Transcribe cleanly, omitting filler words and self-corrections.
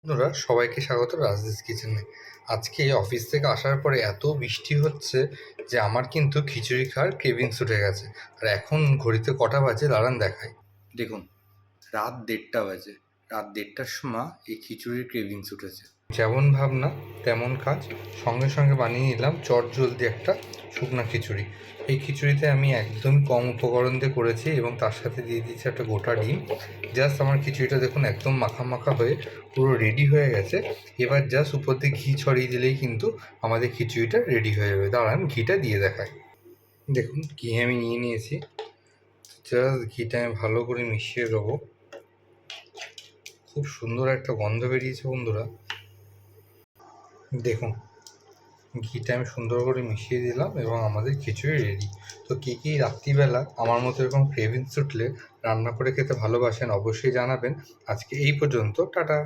বন্ধুরা সবাইকে স্বাগত রাজদিস কিচেনে। আজকে অফিস থেকে আসার পরে এত বৃষ্টি হচ্ছে যে আমার কিন্তু খিচুড়ি খাওয়ার ক্রেভিংস উঠে গেছে। আর এখন ঘড়িতে কটা বাজে দাঁড়ান দেখাই। দেখুন, রাত 1:30 বাজে। রাত 1:30টার সময় এই খিচুড়ির ক্রেভিংস উঠেছে। যেমন ভাবনা তেমন কাজ, সঙ্গে সঙ্গে বানিয়ে নিলাম চটজলদি একটা শুকনা খিচুড়ি। এই খিচুড়িতে আমি একদম কম উপকরণ দিয়ে করেছি এবং তার সাথে দিয়ে দিয়েছি একটা গোটা ডিম। জাস্ট আমার খিচুড়িটা দেখুন একদম মাখা মাখা হয়ে পুরো রেডি হয়ে গেছে। এবার জাস্ট উপর দিয়ে ঘি ছড়িয়ে দিলেই কিন্তু আমাদের খিচুড়িটা রেডি হয়ে যাবে। দাঁড়ান ঘিটা দিয়ে দেখায়। দেখুন ঘি আমি নিয়ে নিয়েছি, জাস্ট ঘিটা আমি ভালো করে মিশিয়ে দেবো। খুব সুন্দর একটা গন্ধ বেরিয়েছে বন্ধুরা। দেখুন ঘিটা আমি সুন্দর করে মিশিয়ে দিলাম এবং আমাদের খিচুড়ি রেডি। তো কে কী রাত্রিবেলা আমার মতো এরকম ক্রেভিংস উঠলে রান্না করে খেতে ভালোবাসেন অবশ্যই জানাবেন। আজকে এই পর্যন্ত, টাটা।